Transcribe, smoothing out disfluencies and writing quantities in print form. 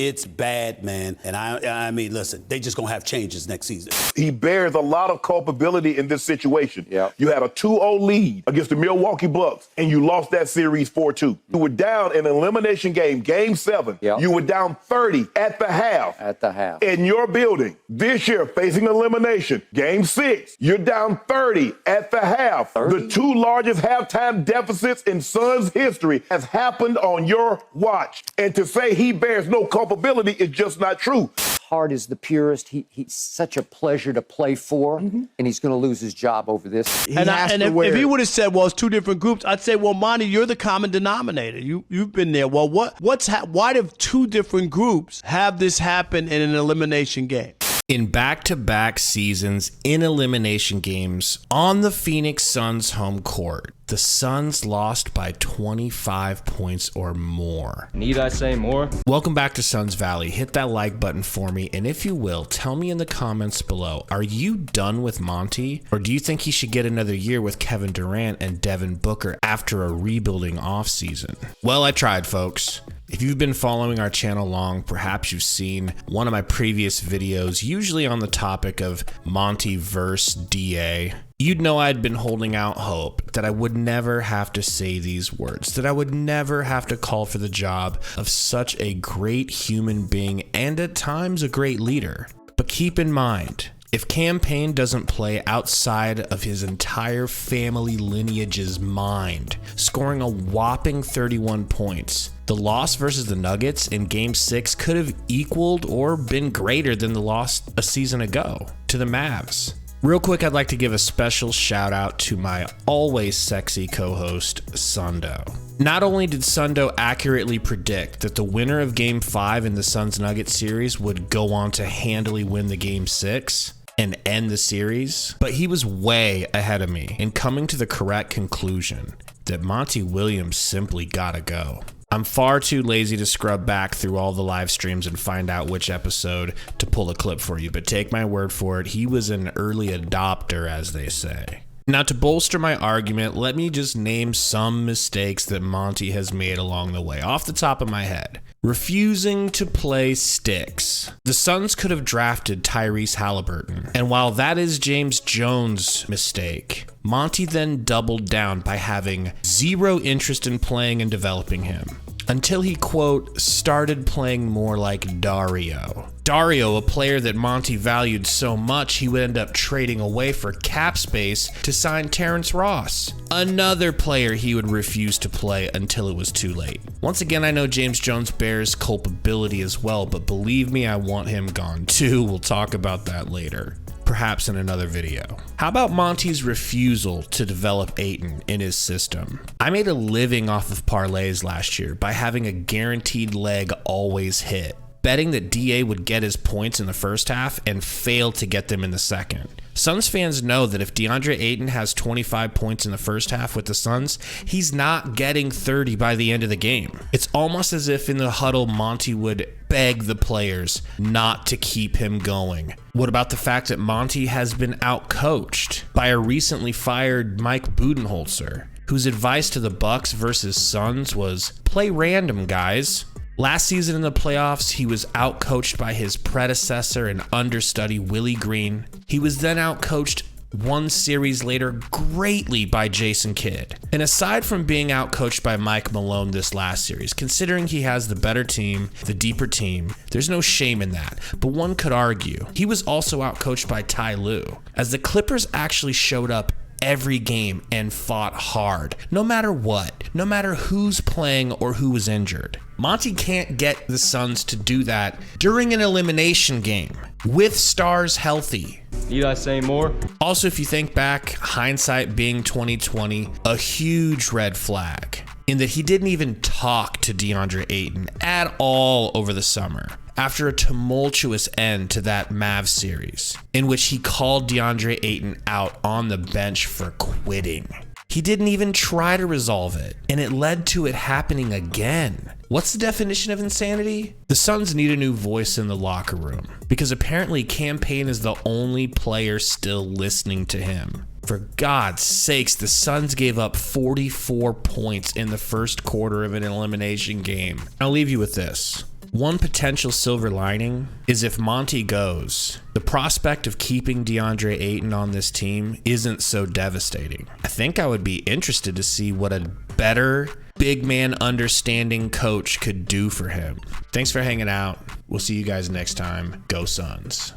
It's bad, man. And I mean, listen, they just going to have changes next season. He bears a lot of culpability in this situation. Yep. You had a 2-0 lead against the Milwaukee Bucks, and you lost that series 4-2. You were down in an elimination game, Game 7. Yep. You were down 30 at the half. At the half. In your building. This year, facing elimination, Game 6, you're down 30 at the half. 30? The two largest halftime deficits in Suns history has happened on your watch. And to say he bears no culpability is just not true. Hart is the purist. He's such a pleasure to play for, and he's going to lose his job over this. If he would have said, well, it's two different groups, I'd say, well, Monty, you're the common denominator. You've been there. Well, why do two different groups have this happen in an elimination game? In back-to-back seasons in elimination games on the Phoenix Suns home court, the Suns lost by 25 points or more. Need I say more? Welcome back to Suns Valley. Hit that like button for me, and if you will, tell me in the comments below, are you done with Monty, or do you think he should get another year with Kevin Durant and Devin Booker after a rebuilding offseason? Well, I tried, folks. If you've been following our channel long, perhaps you've seen one of my previous videos, usually on the topic of Monty versus DA. You'd know I'd been holding out hope that I would never have to say these words, that I would never have to call for the job of such a great human being and at times a great leader. But keep in mind, if Cam Payne doesn't play outside of his entire family lineage's mind, scoring a whopping 31 points, the loss versus the Nuggets in Game 6 could have equaled or been greater than the loss a season ago to the Mavs. Real quick, I'd like to give a special shout out to my always sexy co-host, Sundo. Not only did Sundo accurately predict that the winner of Game 5 in the Suns-Nuggets series would go on to handily win the Game 6 and end the series, but he was way ahead of me in coming to the correct conclusion that Monty Williams simply gotta go. I'm far too lazy to scrub back through all the live streams and find out which episode to pull a clip for you, but take my word for it, he was an early adopter, as they say. Now, to bolster my argument, let me just name some mistakes that Monty has made along the way, off the top of my head. Refusing to play sticks. The Suns could have drafted Tyrese Halliburton, and while that is James Jones' mistake, Monty then doubled down by having zero interest in playing and developing him, until he, quote, started playing more like Dario. Dario, a player that Monty valued so much he would end up trading away for cap space to sign Terrence Ross, another player he would refuse to play until it was too late. Once again, I know James Jones bears culpability as well, but believe me, I want him gone too. We'll talk about that later, perhaps in another video. How about Monty's refusal to develop Ayton in his system? I made a living off of parlays last year by having a guaranteed leg always hit, betting that DA would get his points in the first half and fail to get them in the second. Suns fans know that if DeAndre Ayton has 25 points in the first half with the Suns, he's not getting 30 by the end of the game. It's almost as if in the huddle, Monty would beg the players not to keep him going. What about the fact that Monty has been outcoached by a recently fired Mike Budenholzer, whose advice to the Bucks versus Suns was, play random, guys. Last season in the playoffs, he was outcoached by his predecessor and understudy, Willie Green. He was then outcoached one series later greatly by Jason Kidd. And aside from being outcoached by Mike Malone this last series, considering he has the better team, the deeper team, there's no shame in that. But one could argue he was also outcoached by Ty Lue, as the Clippers actually showed up every game and fought hard, no matter what, no matter who's playing or who was injured. Monty can't get the Suns to do that during an elimination game with stars healthy. Need I say more? Also, if you think back, hindsight being 2020, a huge red flag in that he didn't even talk to DeAndre Ayton at all over the summer, after a tumultuous end to that Mavs series, in which he called DeAndre Ayton out on the bench for quitting. He didn't even try to resolve it, and it led to it happening again. What's the definition of insanity? The Suns need a new voice in the locker room, because apparently Cam Payne is the only player still listening to him. For God's sakes, the Suns gave up 44 points in the first quarter of an elimination game. I'll leave you with this. One potential silver lining is if Monty goes, the prospect of keeping DeAndre Ayton on this team isn't so devastating. I think I would be interested to see what a better big man understanding coach could do for him. Thanks for hanging out. We'll see you guys next time. Go Suns.